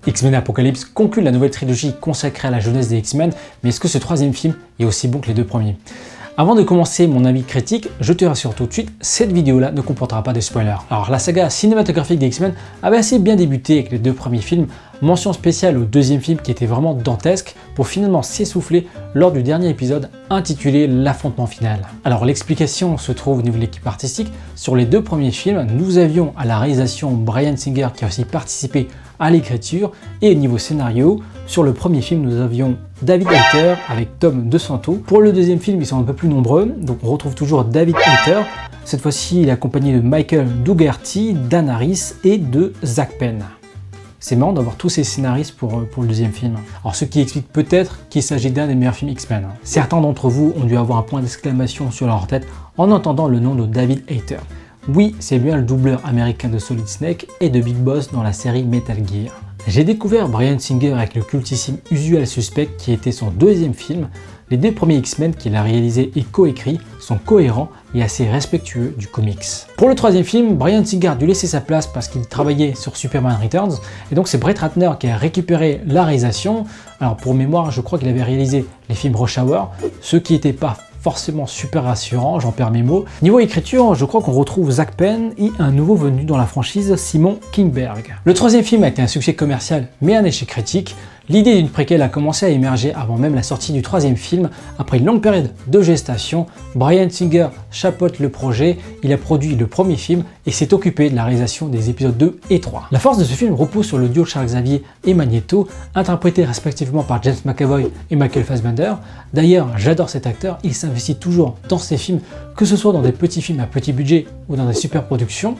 X-Men Apocalypse conclut la nouvelle trilogie consacrée à la jeunesse des X-Men, mais est-ce que ce troisième film est aussi bon que les deux premiers? Avant de commencer mon avis critique, je te rassure tout de suite, cette vidéo-là ne comportera pas de spoilers. Alors la saga cinématographique des X-Men avait assez bien débuté avec les deux premiers films, mention spéciale au deuxième film qui était vraiment dantesque, pour finalement s'essouffler lors du dernier épisode intitulé L'affrontement final. Alors l'explication se trouve au niveau de l'équipe artistique. Sur les deux premiers films, nous avions à la réalisation Bryan Singer qui a aussi participé à l'écriture, et au niveau scénario, sur le premier film nous avions David Hayter avec Tom DeSanto. Pour le deuxième film, ils sont un peu plus nombreux, donc on retrouve toujours David Hayter. Cette fois-ci, il est accompagné de Michael Dougherty, Dan Harris et de Zach Penn. C'est marrant d'avoir tous ces scénaristes pour le deuxième film. Alors ce qui explique peut-être qu'il s'agit d'un des meilleurs films X-Men. Certains d'entre vous ont dû avoir un point d'exclamation sur leur tête en entendant le nom de David Hayter. Oui, c'est bien le doubleur américain de Solid Snake et de Big Boss dans la série Metal Gear. J'ai découvert Bryan Singer avec le cultissime Usual Suspect qui était son deuxième film. Les deux premiers X-Men qu'il a réalisés et coécrits sont cohérents et assez respectueux du comics. Pour le troisième film, Bryan Singer a dû laisser sa place parce qu'il travaillait sur Superman Returns, et donc c'est Brett Ratner qui a récupéré la réalisation. Alors pour mémoire, je crois qu'il avait réalisé les films Rush Hour, ceux qui n'étaient pas forcément super rassurant, j'en perds mes mots. Niveau écriture, je crois qu'on retrouve Zach Penn et un nouveau venu dans la franchise, Simon Kinberg. Le troisième film a été un succès commercial mais un échec critique. L'idée d'une préquelle a commencé à émerger avant même la sortie du troisième film. Après une longue période de gestation, Bryan Singer chapeaute le projet, il a produit le premier film et s'est occupé de la réalisation des épisodes 2 et 3. La force de ce film repose sur le duo Charles Xavier et Magneto, interprétés respectivement par James McAvoy et Michael Fassbender. D'ailleurs, j'adore cet acteur, il s'investit toujours dans ses films, que ce soit dans des petits films à petit budget ou dans des super productions.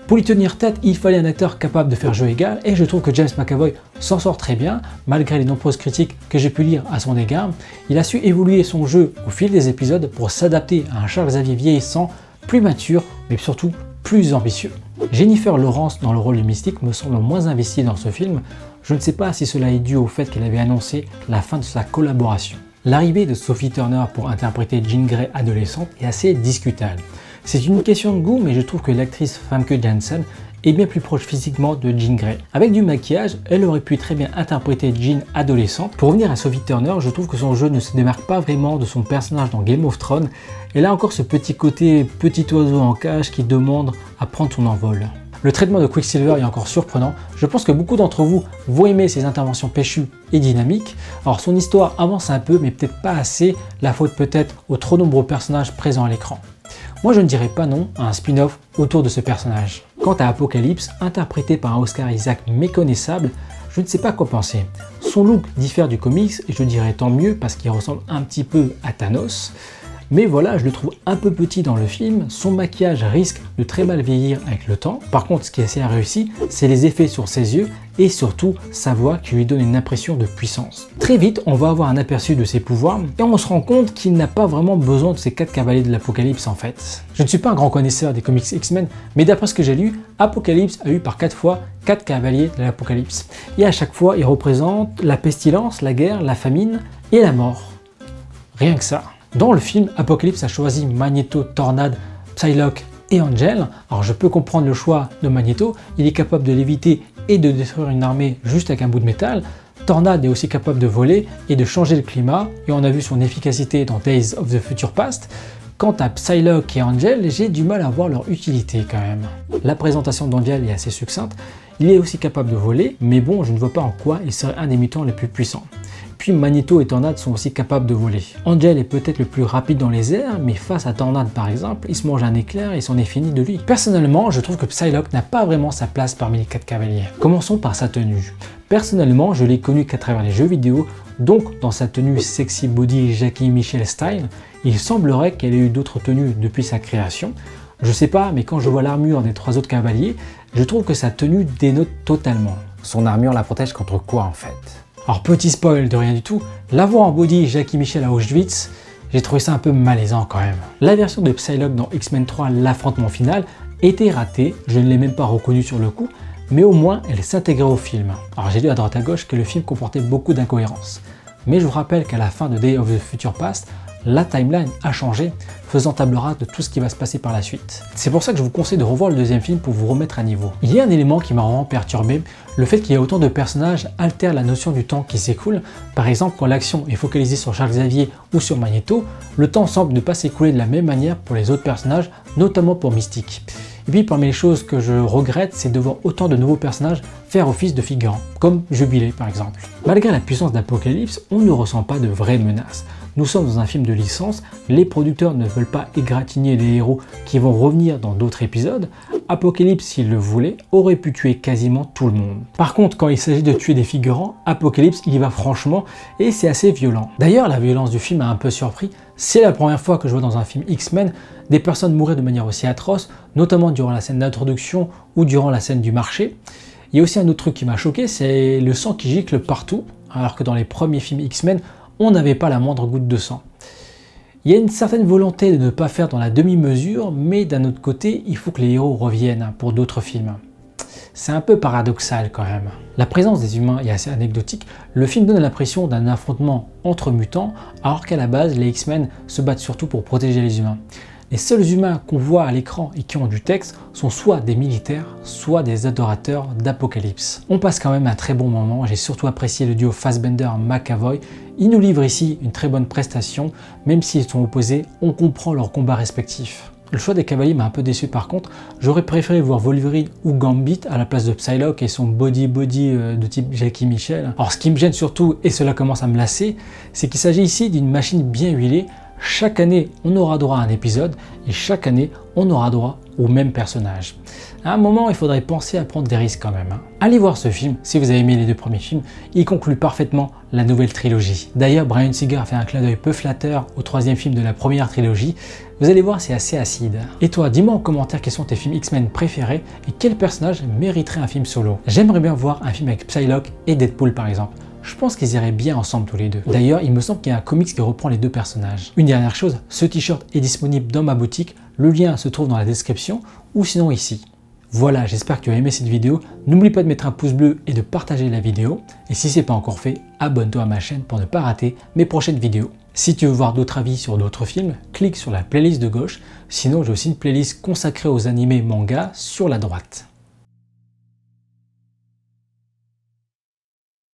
Pour lui tenir tête, il fallait un acteur capable de faire jeu égal, et je trouve que James McAvoy s'en sort très bien, malgré les nombreuses critiques que j'ai pu lire à son égard. Il a su évoluer son jeu au fil des épisodes pour s'adapter à un Charles Xavier vieillissant, plus mature, mais surtout plus ambitieux. Jennifer Lawrence dans le rôle de Mystique me semble moins investie dans ce film. Je ne sais pas si cela est dû au fait qu'elle avait annoncé la fin de sa collaboration. L'arrivée de Sophie Turner pour interpréter Jean Grey adolescente est assez discutable. C'est une question de goût, mais je trouve que l'actrice Famke Janssen est bien plus proche physiquement de Jean Grey. Avec du maquillage, elle aurait pu très bien interpréter Jean adolescente. Pour revenir à Sophie Turner, je trouve que son jeu ne se démarque pas vraiment de son personnage dans Game of Thrones. Elle a encore ce petit côté petit oiseau en cage qui demande à prendre son envol. Le traitement de Quicksilver est encore surprenant. Je pense que beaucoup d'entre vous vont aimer ses interventions péchues et dynamiques. Alors son histoire avance un peu, mais peut-être pas assez, la faute peut-être aux trop nombreux personnages présents à l'écran. Moi je ne dirais pas non à un spin-off autour de ce personnage. Quant à Apocalypse, interprété par un Oscar Isaac méconnaissable, je ne sais pas quoi penser. Son look diffère du comics et je dirais tant mieux parce qu'il ressemble un petit peu à Thanos. Mais voilà, je le trouve un peu petit dans le film, son maquillage risque de très mal vieillir avec le temps. Par contre, ce qui est assez réussi, c'est les effets sur ses yeux et surtout sa voix qui lui donne une impression de puissance. Très vite, on va avoir un aperçu de ses pouvoirs et on se rend compte qu'il n'a pas vraiment besoin de ces 4 cavaliers de l'Apocalypse en fait. Je ne suis pas un grand connaisseur des comics X-Men, mais d'après ce que j'ai lu, Apocalypse a eu par 4 fois 4 cavaliers de l'Apocalypse. Et à chaque fois, ils représentent la pestilence, la guerre, la famine et la mort. Rien que ça. Dans le film, Apocalypse a choisi Magneto, Tornade, Psylocke et Angel. Alors je peux comprendre le choix de Magneto, il est capable de l'éviter et de détruire une armée juste avec un bout de métal. Tornade est aussi capable de voler et de changer le climat, et on a vu son efficacité dans Days of the Future Past. Quant à Psylocke et Angel, j'ai du mal à voir leur utilité quand même. La présentation d'Angel est assez succincte, il est aussi capable de voler, mais bon, je ne vois pas en quoi il serait un des mutants les plus puissants. Puis Magneto et Tornade sont aussi capables de voler. Angel est peut-être le plus rapide dans les airs, mais face à Tornade par exemple, il se mange un éclair et c'en est fini de lui. Personnellement, je trouve que Psylocke n'a pas vraiment sa place parmi les 4 cavaliers. Commençons par sa tenue. Personnellement, je l'ai connu qu'à travers les jeux vidéo, donc dans sa tenue sexy body Jackie Michelle style, il semblerait qu'elle ait eu d'autres tenues depuis sa création. Je sais pas, mais quand je vois l'armure des 3 autres cavaliers, je trouve que sa tenue dénote totalement. Son armure la protège contre quoi en fait? Alors petit spoil de rien du tout, la voix en body Jackie Michelle à Auschwitz, j'ai trouvé ça un peu malaisant quand même. La version de Psylocke dans X-Men 3, l'affrontement final, était ratée, je ne l'ai même pas reconnue sur le coup, mais au moins elle s'intégrait au film. Alors j'ai lu à droite à gauche que le film comportait beaucoup d'incohérences. Mais je vous rappelle qu'à la fin de Day of the Future Past, la timeline a changé, faisant table rase de tout ce qui va se passer par la suite. C'est pour ça que je vous conseille de revoir le deuxième film pour vous remettre à niveau. Il y a un élément qui m'a vraiment perturbé, le fait qu'il y ait autant de personnages altère la notion du temps qui s'écoule. Par exemple, quand l'action est focalisée sur Charles Xavier ou sur Magneto, le temps semble ne pas s'écouler de la même manière pour les autres personnages, notamment pour Mystique. Et puis parmi les choses que je regrette, c'est de voir autant de nouveaux personnages faire office de figurants, comme Jubilé par exemple. Malgré la puissance d'Apocalypse, on ne ressent pas de vraies menaces. Nous sommes dans un film de licence, les producteurs ne veulent pas égratigner les héros qui vont revenir dans d'autres épisodes. Apocalypse, s'il le voulait, aurait pu tuer quasiment tout le monde. Par contre, quand il s'agit de tuer des figurants, Apocalypse il y va franchement et c'est assez violent. D'ailleurs, la violence du film m'a un peu surpris. C'est la première fois que je vois dans un film X-Men des personnes mourir de manière aussi atroce, notamment durant la scène d'introduction ou durant la scène du marché. Il y a aussi un autre truc qui m'a choqué, c'est le sang qui gicle partout, alors que dans les premiers films X-Men, on n'avait pas la moindre goutte de sang. Il y a une certaine volonté de ne pas faire dans la demi-mesure, mais d'un autre côté, il faut que les héros reviennent pour d'autres films. C'est un peu paradoxal quand même. La présence des humains est assez anecdotique. Le film donne l'impression d'un affrontement entre mutants, alors qu'à la base, les X-Men se battent surtout pour protéger les humains. Les seuls humains qu'on voit à l'écran et qui ont du texte sont soit des militaires, soit des adorateurs d'Apocalypse. On passe quand même un très bon moment, j'ai surtout apprécié le duo Fassbender-McAvoy. Ils nous livrent ici une très bonne prestation, même s'ils sont opposés, on comprend leurs combats respectifs. Le choix des cavaliers m'a un peu déçu par contre, j'aurais préféré voir Wolverine ou Gambit à la place de Psylocke et son body de type Jackie Michel. Alors ce qui me gêne surtout, et cela commence à me lasser, c'est qu'il s'agit ici d'une machine bien huilée. Chaque année, on aura droit à un épisode et chaque année, on aura droit au même personnage. À un moment, il faudrait penser à prendre des risques quand même. Allez voir ce film si vous avez aimé les deux premiers films, il conclut parfaitement la nouvelle trilogie. D'ailleurs, Bryan Singer a fait un clin d'œil peu flatteur au troisième film de la première trilogie. Vous allez voir, c'est assez acide. Et toi, dis-moi en commentaire quels sont tes films X-Men préférés et quel personnage mériterait un film solo. J'aimerais bien voir un film avec Psylocke et Deadpool par exemple. Je pense qu'ils iraient bien ensemble tous les deux. D'ailleurs, il me semble qu'il y a un comics qui reprend les deux personnages. Une dernière chose, ce t-shirt est disponible dans ma boutique, le lien se trouve dans la description ou sinon ici. Voilà, j'espère que tu as aimé cette vidéo. N'oublie pas de mettre un pouce bleu et de partager la vidéo. Et si ce n'est pas encore fait, abonne-toi à ma chaîne pour ne pas rater mes prochaines vidéos. Si tu veux voir d'autres avis sur d'autres films, clique sur la playlist de gauche. Sinon, j'ai aussi une playlist consacrée aux animés manga sur la droite.